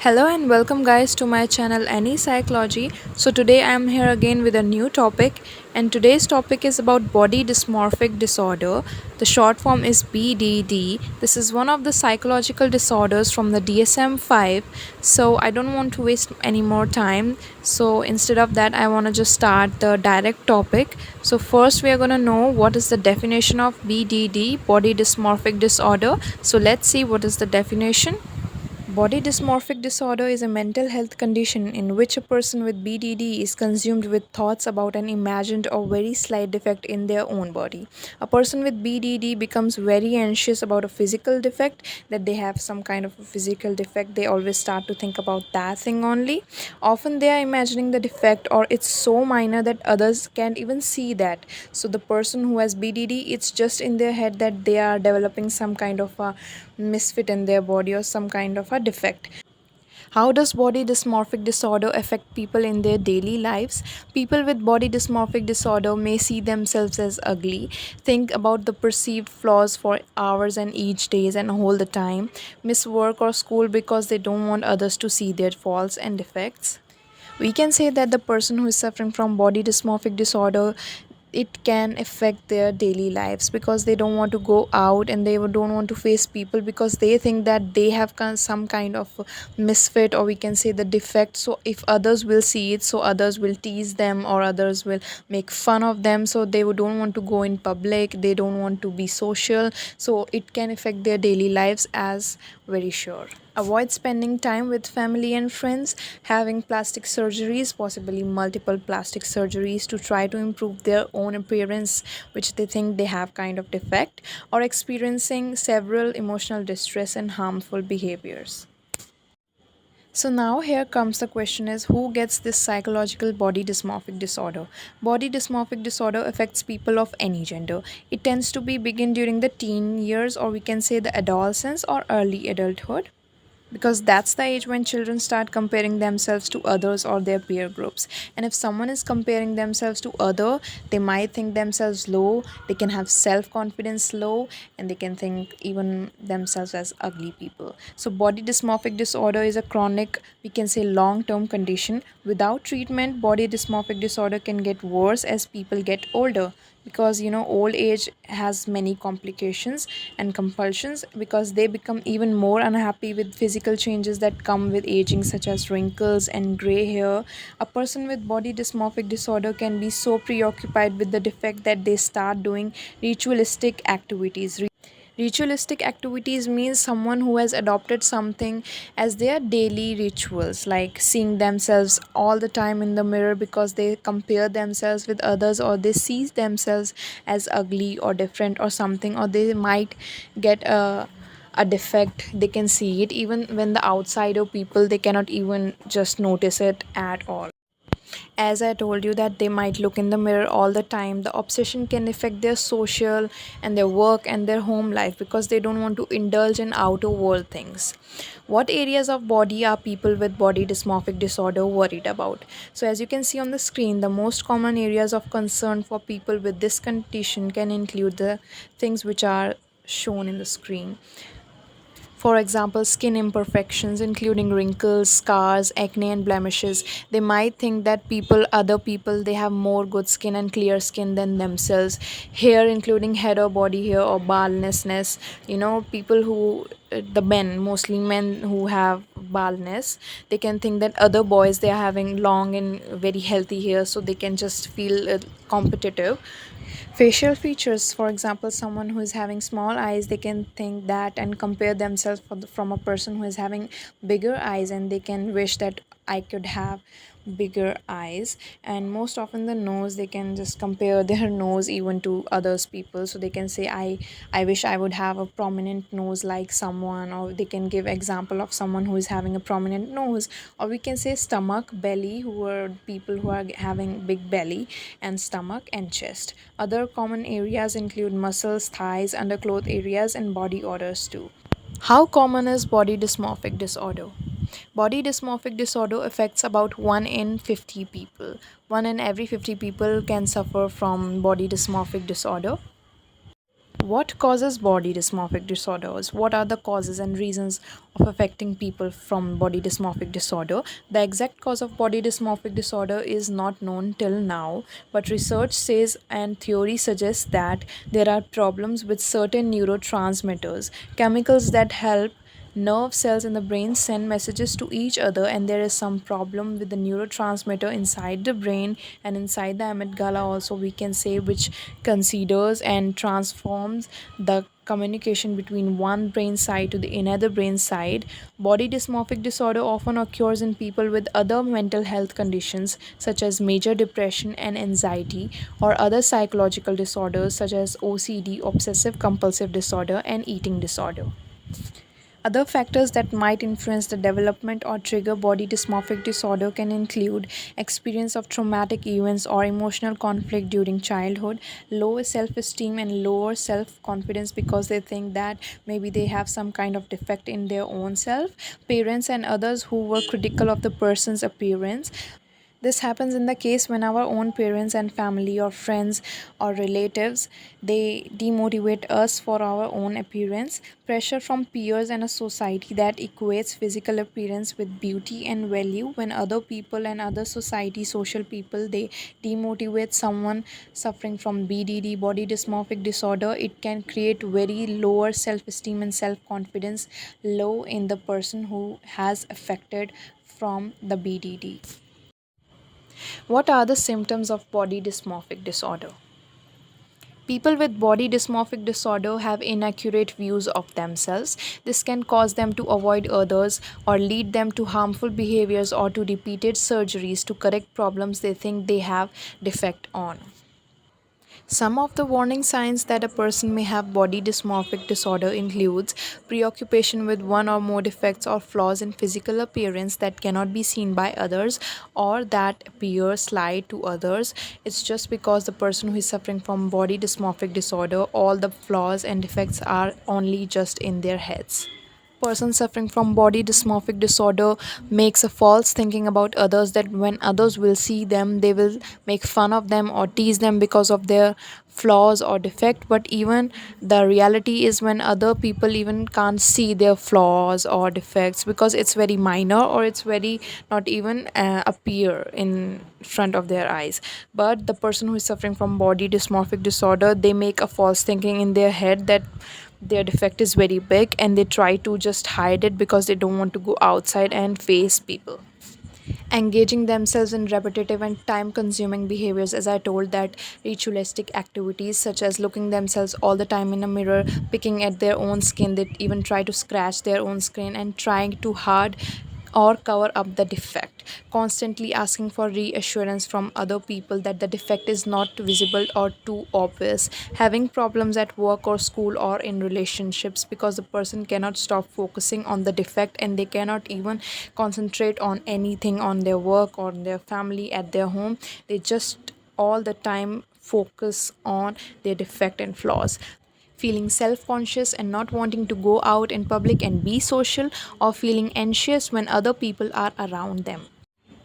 Hello and welcome guys to my channel Any Psychology. So today I am here again with a new topic, and today's topic is about body dysmorphic disorder. The short form is BDD. This is one of the psychological disorders from the DSM-V. So I don't want to waste any more time. So instead of that I want to just start the direct topic. So first we are going to know what is the definition of BDD, body dysmorphic disorder. So let's see what is the definition. Body dysmorphic disorder is a mental health condition in which a person with BDD is consumed with thoughts about an imagined or very slight defect in their own body. A person with BDD becomes very anxious about a physical defect, that they have some kind of a physical defect. They always start to think about that thing only. Often they are imagining the defect, or it's so minor that others can't even see that. So the person who has BDD, it's just in their head that they are developing some kind of a misfit in their body or some kind of a defect. How does body dysmorphic disorder affect people in their daily lives? People with body dysmorphic disorder may see themselves as ugly, think about the perceived flaws for hours and each days and all the time, miss work or school because they don't want others to see their faults and defects. We can say that the person who is suffering from body dysmorphic disorder, it can affect their daily lives because they don't want to go out and they don't want to face people because they think that they have some kind of misfit, or we can say the defect. So if others will see it, so others will tease them or others will make fun of them, so they don't want to go in public, they don't want to be social. So it can affect their daily lives, as very sure. Avoid spending time with family and friends, having plastic surgeries, possibly multiple plastic surgeries to try to improve their own appearance, which they think they have kind of defect, or experiencing several emotional distress and harmful behaviors. So now here comes the question is, who gets this psychological body dysmorphic disorder? Body dysmorphic disorder affects people of any gender. It tends to be begin during the teen years, or we can say the adolescence or early adulthood, because that's the age when children start comparing themselves to others or their peer groups. And if someone is comparing themselves to other, they might think themselves low, they can have self confidence low, and they can think even themselves as ugly people. So body dysmorphic disorder is a chronic, we can say long term condition. Without treatment, body dysmorphic disorder can get worse as people get older, because old age has many complications and compulsions, because they become even more unhappy with physical changes that come with aging, such as wrinkles and gray hair. A person with body dysmorphic disorder can be so preoccupied with the defect that they start doing ritualistic activities. Ritualistic activities means someone who has adopted something as their daily rituals, like seeing themselves all the time in the mirror because they compare themselves with others, or they see themselves as ugly or different or something, or they might get a defect. They can see it even when the outsider people, they cannot even just notice it at all. As I told you that they might look in the mirror all the time, the obsession can affect their social and their work and their home life, because they don't want to indulge in outer world things. What areas of body are people with body dysmorphic disorder worried about? So as you can see on the screen, the most common areas of concern for people with this condition can include the things which are shown in the screen. For example, skin imperfections, including wrinkles, scars, acne, and blemishes. They might think that other people, they have more good skin and clear skin than themselves. Hair, including head or body hair or baldness. People who, the men, mostly men who have baldness, they can think that other boys, they are having long and very healthy hair, so they can just feel competitive. Facial features, for example, someone who is having small eyes, they can think that and compare themselves from a person who is having bigger eyes, and they can wish that I could have bigger eyes. And most often the nose, they can just compare their nose even to others people, so they can say I wish I would have a prominent nose like someone, or they can give example of someone who is having a prominent nose. Or we can say stomach, belly, who are people who are having big belly, and stomach and chest. Other common areas include muscles, thighs, undercloth areas, and body odors too. How common is body dysmorphic disorder? Body dysmorphic disorder affects about 1 in 50 people. 1 in every 50 people can suffer from body dysmorphic disorder. What causes body dysmorphic disorders? What are the causes and reasons of affecting people from body dysmorphic disorder? The exact cause of body dysmorphic disorder is not known till now, but research says and theory suggests that there are problems with certain neurotransmitters, chemicals that help nerve cells in the brain send messages to each other, and there is some problem with the neurotransmitter inside the brain and inside the amygdala also, we can say, which considers and transforms the communication between one brain side to the another brain side. Body dysmorphic disorder often occurs in people with other mental health conditions such as major depression and anxiety, or other psychological disorders such as OCD, obsessive compulsive disorder, and eating disorder. Other factors that might influence the development or trigger body dysmorphic disorder can include experience of traumatic events or emotional conflict during childhood, low self esteem and lower self confidence because they think that maybe they have some kind of defect in their own self, parents and others who were critical of the person's appearance. This happens in the case when our own parents and family or friends or relatives, they demotivate us for our own appearance. Pressure from peers and a society that equates physical appearance with beauty and value. When other people and other society social people, they demotivate someone suffering from BDD, body dysmorphic disorder, it can create very lower self-esteem and self-confidence low in the person who has affected from the BDD. What are the symptoms of body dysmorphic disorder? People with body dysmorphic disorder have inaccurate views of themselves. This can cause them to avoid others or lead them to harmful behaviors or to repeated surgeries to correct problems they think they have defect on. Some of the warning signs that a person may have body dysmorphic disorder includes preoccupation with one or more defects or flaws in physical appearance that cannot be seen by others or that appear slight to others. It's just because the person who is suffering from body dysmorphic disorder, all the flaws and defects are only just in their heads. Person suffering from body dysmorphic disorder makes a false thinking about others that when others will see them they will make fun of them or tease them because of their flaws or defect, but even the reality is when other people even can't see their flaws or defects because it's very minor or it's very not even appear in front of their eyes. But the person who is suffering from body dysmorphic disorder, they make a false thinking in their head that their defect is very big and they try to just hide it because they don't want to go outside and face people. Engaging themselves in repetitive and time consuming behaviors, as I told, that ritualistic activities such as looking themselves all the time in a mirror, picking at their own skin, they even try to scratch their own skin and trying too hard or cover up the defect, constantly asking for reassurance from other people that the defect is not visible or too obvious, having problems at work or school or in relationships because the person cannot stop focusing on the defect and they cannot even concentrate on anything on their work or their family at their home. They just all the time focus on their defect and flaws, feeling self conscious and not wanting to go out in public and be social, or feeling anxious when other people are around them.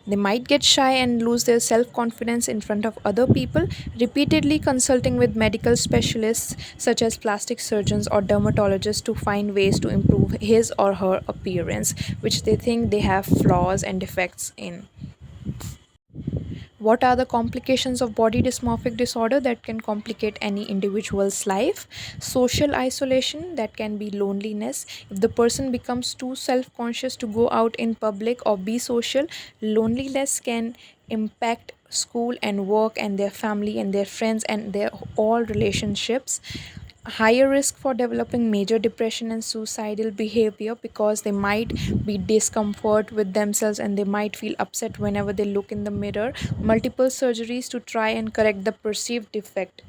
They might get shy and lose their self confidence in front of other people, repeatedly consulting with medical specialists such as plastic surgeons or dermatologists to find ways to improve his or her appearance, which they think they have flaws and defects in. What are the complications of body dysmorphic disorder that can complicate any individual's life? Social isolation, that can be loneliness. If the person becomes too self conscious to go out in public or be social, loneliness can impact school and work and their family and their friends and their all relationships. Higher risk for developing major depression and suicidal behavior because they might be discomfort with themselves and they might feel upset whenever they look in the mirror. Multiple surgeries to try and correct the perceived defect.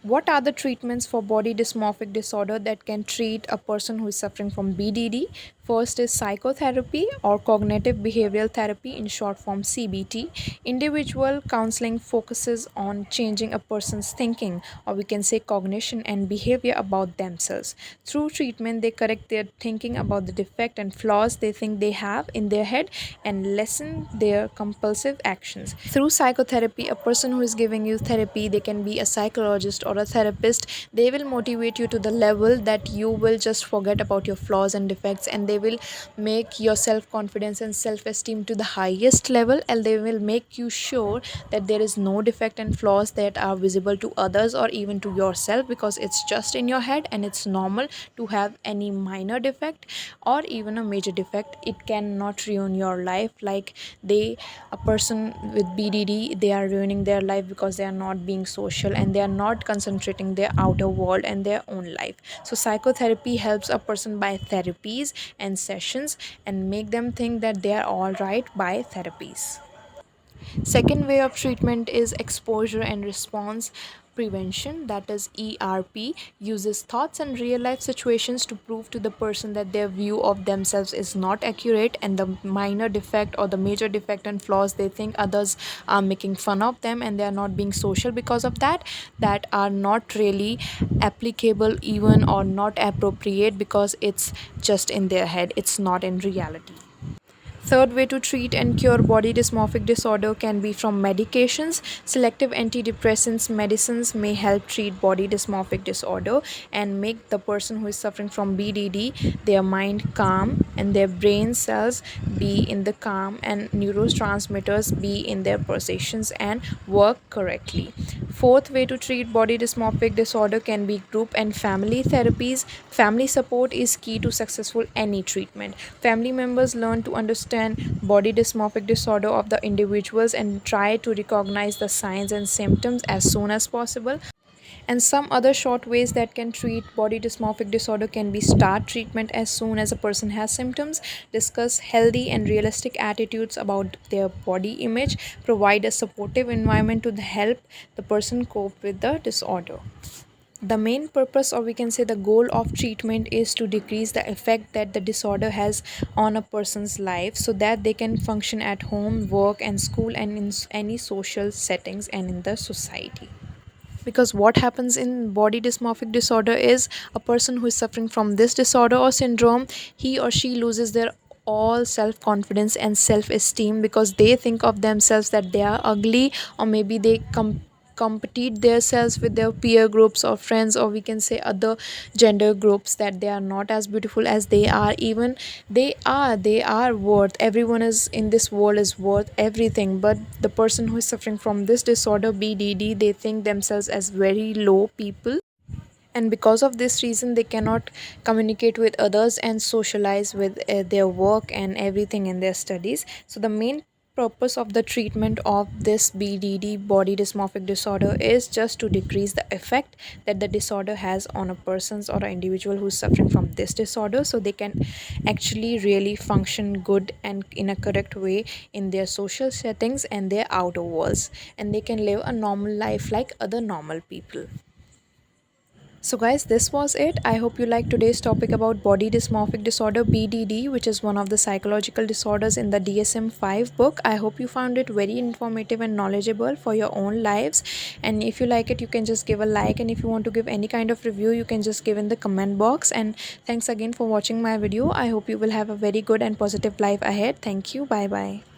What are the treatments for body dysmorphic disorder that can treat a person who is suffering from BDD? First is psychotherapy or cognitive behavioral therapy, in short form CBT. Individual counseling focuses on changing a person's thinking, or we can say cognition and behavior about themselves. Through treatment, they correct their thinking about the defect and flaws they think they have in their head and lessen their compulsive actions. Through psychotherapy, a person who is giving you therapy, they can be a psychologist or or a therapist, they will motivate you to the level that you will just forget about your flaws and defects, and they will make your self confidence and self esteem to the highest level, and they will make you sure that there is no defect and flaws that are visible to others or even to yourself, because it's just in your head and it's normal to have any minor defect or even a major defect. It cannot ruin your life. Like, they a person with BDD, they are ruining their life because they are not being social and they are not concentrating their outer world and their own life. So psychotherapy helps a person by therapies and sessions and make them think that they are all right by therapies. Second way of treatment is exposure and response prevention, that is ERP, uses thoughts and real life situations to prove to the person that their view of themselves is not accurate, and the minor defect or the major defect and flaws they think others are making fun of them and they are not being social because of that, that are not really applicable even or not appropriate, because it's just in their head, it's not in reality. Third way to treat and cure body dysmorphic disorder can be from medications. Selective antidepressants medicines may help treat body dysmorphic disorder and make the person who is suffering from BDD, their mind calm and their brain cells be in the calm and neurotransmitters be in their positions and work correctly. Fourth way to treat body dysmorphic disorder can be group and family therapies. Family support is key to successful any treatment. Family members learn to understand body dysmorphic disorder of the individuals and try to recognize the signs and symptoms as soon as possible. And some other short ways that can treat body dysmorphic disorder can be start treatment as soon as a person has symptoms, discuss healthy and realistic attitudes about their body image, provide a supportive environment to help the person cope with the disorder. The main purpose, or we can say the goal of treatment, is to decrease the effect that the disorder has on a person's life so that they can function at home, work and school and in any social settings and in the society. Because what happens in body dysmorphic disorder is a person who is suffering from this disorder or syndrome, he or she loses their all self confidence and self esteem, because they think of themselves that they are ugly, or maybe they compete themselves with their peer groups or friends, or we can say other gender groups, that they are not as beautiful as they are. Even they are worth, everyone is in this world is worth everything, but the person who is suffering from this disorder BDD, they think themselves as very low people, and because of this reason they cannot communicate with others and socialize with their work and everything in their studies. So the main purpose of the treatment of this BDD, body dysmorphic disorder, is just to decrease the effect that the disorder has on a person's or an individual who's suffering from this disorder, so they can actually really function good and in a correct way in their social settings and their outer worlds, and they can live a normal life like other normal people. So, guys, this was it. I hope you liked today's topic about body dysmorphic disorder BDD, which is one of the psychological disorders in the DSM-5 book. I hope you found it very informative and knowledgeable for your own lives. And if you like it, you can just give a like. And if you want to give any kind of review, you can just give in the comment box. And thanks again for watching my video. I hope you will have a very good and positive life ahead. Thank you. Bye bye.